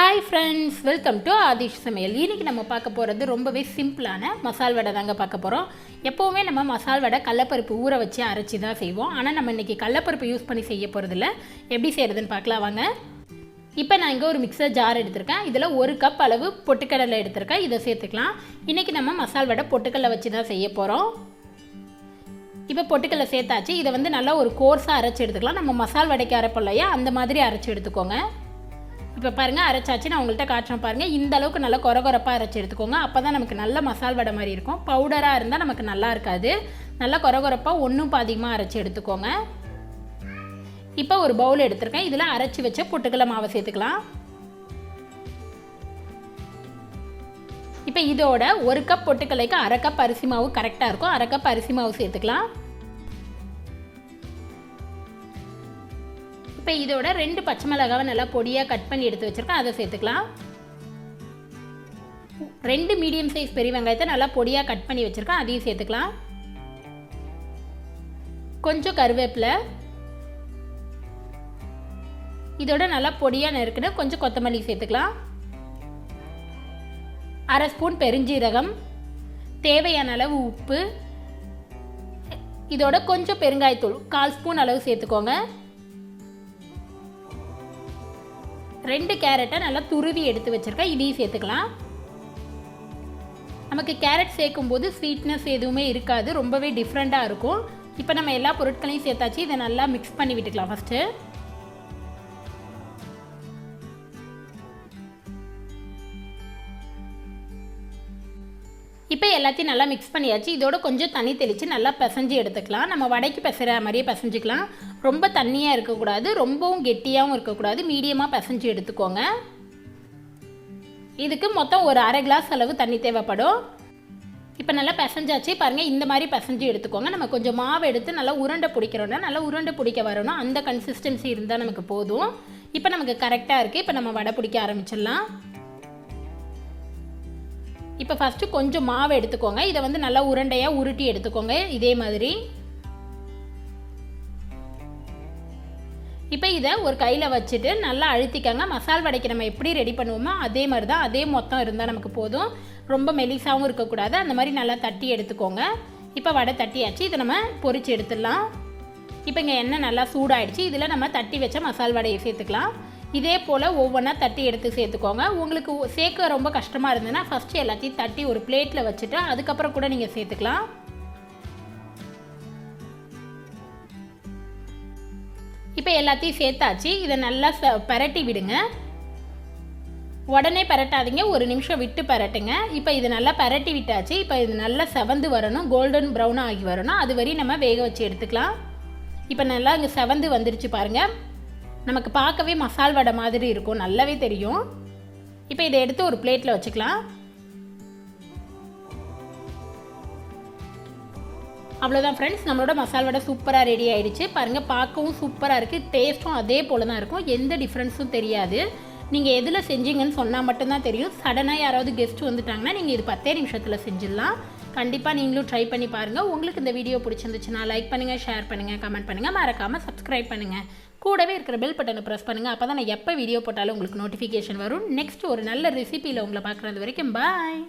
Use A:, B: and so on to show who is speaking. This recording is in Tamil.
A: Hi friends, welcome to Aadish சமையல். இன்றைக்கி நம்ம பார்க்க போகிறது ரொம்பவே சிம்பிளான மசால் வடை தாங்க பார்க்க போகிறோம். எப்போவுமே நம்ம மசால் வடை கடலப்பருப்பு ஊற வச்சு அரைச்சி தான் செய்வோம். ஆனால் நம்ம இன்றைக்கி கடலப்பருப்பு யூஸ் பண்ணி செய்ய போகிறதில்ல. எப்படி செய்கிறதுன்னு பார்க்கலாம் வாங்க. இப்போ நான் இங்கே ஒரு மிக்சர் ஜார் எடுத்திருக்கேன். இதில் 1 கப் அளவு பொட்டுக்கடலை எடுத்திருக்கேன். இதை சேர்த்துக்கலாம். இன்றைக்கி நம்ம மசால் வடை பொட்டுக்கடலை வச்சு தான் செய்ய போகிறோம். இப்போ பொட்டுக்கடலை சேர்த்தாச்சு. இதை நல்லா ஒரு கோர்ஸாக அரைச்சி எடுத்துக்கலாம். நம்ம மசால் வடைக்கு அரைப்போம் இல்லையா, அந்த மாதிரி அரைச்சி எடுத்துக்கோங்க. இப்போ பாருங்கள், அரைச்சாச்சு. நான் உங்கள்கிட்ட காட்டுறேன் பாருங்கள். இந்த அளவுக்கு நல்லா கொரகொரப்பாக அரைச்சி எடுத்துக்கோங்க. அப்போ தான் நமக்கு நல்ல மசால் வடை மாதிரி இருக்கும். பவுடராக இருந்தால் நமக்கு நல்லா இருக்காது. நல்லா கொரகொரப்பாக ஒன்றும் பாதிகமாக அரைச்சி எடுத்துக்கோங்க. இப்போ ஒரு பவுல் எடுத்துருக்கேன். இதில் அரைச்சி வச்ச பொட்டுக்கடலை மாவை சேர்த்துக்கலாம். இப்போ இதோட 1 கப் பொட்டுக்கடலைக்கு 1/2 கப் அரிசி மாவு கரெக்டாக இருக்கும். 1/2 கப் அரிசி மாவு சேர்த்துக்கலாம். இப்போ இதோட 2 பச்சை மிளகாவை நல்லா பொடியாக கட் பண்ணி எடுத்து வச்சுருக்கேன். அதை சேர்த்துக்கலாம். 2 மீடியம் சைஸ் பெரிய வெங்காயத்தை நல்லா பொடியாக கட் பண்ணி வச்சுருக்கேன். அதையும் சேர்த்துக்கலாம். கொஞ்சம் கருவேப்பிலை, இதோட நல்லா பொடியாக நறுக்குன்னு கொஞ்சம் கொத்தமல்லி சேர்த்துக்கலாம். 1/2 ஸ்பூன் பெருஞ்சீரகம், தேவையான அளவு உப்பு, இதோட கொஞ்சம் பெருங்காயத்தூள் 1/4 ஸ்பூன் அளவு சேர்த்துக்கோங்க. 2 கேரட்டை நல்லா துருவி எடுத்து வச்சுருக்கேன். இதையும் சேர்த்துக்கலாம். நமக்கு கேரட் சேர்க்கும்போது ஸ்வீட்னஸ் எதுவுமே இருக்காது, ரொம்பவே டிஃப்ரெண்ட்டாக இருக்கும். இப்போ நம்ம எல்லா பொருட்களையும் சேர்த்தாச்சு. இதை நல்லா மிக்ஸ் பண்ணி விட்டுக்கலாம் ஃபஸ்ட்டு. இப்போ எல்லாத்தையும் நல்லா மிக்ஸ் பண்ணியாச்சு. இதோட கொஞ்சம் தண்ணி தெளித்து நல்லா பிசைஞ்சு எடுத்துக்கலாம். நம்ம வடைக்கு பிசைகிற மாதிரியே பிசைஞ்சிக்கலாம். ரொம்ப தண்ணியாக இருக்கக்கூடாது, ரொம்பவும் கெட்டியாகவும் இருக்கக்கூடாது. மீடியமாக பிசைஞ்சு எடுத்துக்கோங்க. இதுக்கு மொத்தம் ஒரு 1/2 கிளாஸ் அளவு தண்ணி தேவைப்படும். இப்போ நல்லா பிசைஞ்சாச்சு பாருங்கள். இந்த மாதிரி பிசைஞ்சு எடுத்துக்கோங்க. நம்ம கொஞ்சம் மாவு எடுத்து நல்லா உருண்டை பிடிக்கிறோன்னா நல்லா உருண்டை பிடிக்க வரணும். அந்த கன்சிஸ்டன்சி இருந்தால் நமக்கு போதும். இப்போ நமக்கு கரெக்டாக இருக்குது. இப்போ நம்ம வடை பிடிக்க ஆரம்பிச்சிடலாம். இப்போ ஃபஸ்ட்டு கொஞ்சம் மாவு எடுத்துக்கோங்க. இதை நல்லா உருண்டையாக உருட்டி எடுத்துக்கோங்க இதே மாதிரி. இப்போ இதை ஒரு கையில் வச்சுட்டு நல்லா அழுத்திக்கங்க. மசால் வடைக்கு நம்ம எப்படி ரெடி பண்ணுவோமோ அதே மாதிரி தான், அதே மொத்தம் இருந்தால் நமக்கு போதும். ரொம்ப மெலிசாகவும் இருக்கக்கூடாது. அந்த மாதிரி நல்லா தட்டி எடுத்துக்கோங்க. இப்போ வடை தட்டியாச்சு. இதை நம்ம பொரித்து எடுத்துடலாம். இப்போ இங்கே எண்ணெய் நல்லா சூடாகிடுச்சு. இதில் நம்ம தட்டி வச்ச மசால் வடையை சேர்த்துக்கலாம். இதே போல் ஒவ்வொன்றா தட்டி எடுத்து சேர்த்துக்கோங்க. உங்களுக்கு சேர்க்க ரொம்ப கஷ்டமாக இருந்ததுன்னா ஃபஸ்ட்டு எல்லாத்தையும் தட்டி ஒரு பிளேட்டில் வச்சுட்டு அதுக்கப்புறம் கூட நீங்கள் சேர்த்துக்கலாம். இப்போ எல்லாத்தையும் சேர்த்தாச்சு. இதை நல்லா பரட்டி விடுங்க. உடனே பரட்டாதீங்க, ஒரு நிமிஷம் விட்டு பரட்டுங்க. இப்போ இது நல்லா பரட்டி விட்டாச்சு. இப்போ இது நல்லா செவந்து வரணும், கோல்டன் ப்ரௌனாக ஆகி வரணும். அது வரையும் நம்ம வேக வச்சு எடுத்துக்கலாம். இப்போ நல்லா இங்கே செவந்து வந்துருச்சு பாருங்கள். நமக்கு பார்க்கவே மசால் வடை மாதிரி இருக்கும், நல்லாவே தெரியும். இப்போ இதை எடுத்து ஒரு பிளேட்டில் வச்சுக்கலாம். அவ்வளோதான் ஃப்ரெண்ட்ஸ், நம்மளோட மசால் வடை சூப்பராக ரெடி ஆகிடுச்சு. பாருங்கள், பார்க்கவும் சூப்பராக இருக்குது. டேஸ்ட்டும் அதே போல் தான் இருக்கும். எந்த டிஃப்ரென்ஸும் தெரியாது. நீங்கள் எதில் செஞ்சீங்கன்னு சொன்னால் மட்டும்தான் தெரியும். சடனாக யாராவது கெஸ்ட் வந்துட்டாங்கன்னா நீங்கள் இது 10 நிமிஷத்தில் செஞ்சிடலாம். கண்டிப்பாக நீங்களும் ட்ரை பண்ணி பாருங்கள். உங்களுக்கு இந்த வீடியோ பிடிச்சிருந்துச்சுன்னா லைக் பண்ணுங்கள், ஷேர் பண்ணுங்கள், கமெண்ட் பண்ணுங்கள், மறக்காமல் சப்ஸ்கிரைப் பண்ணுங்கள். கூடவே இருக்கிற பெல் பட்டனை ப்ரெஸ் பண்ணுங்கள். அப்போ தான் நான் எப்போ வீடியோ போட்டாலும் உங்களுக்கு நோட்டிஃபிகேஷன் வரும். நெக்ஸ்ட் ஒரு நல்ல ரெசிபியில் உங்களை பார்க்குறது வரைக்கும் பாய்.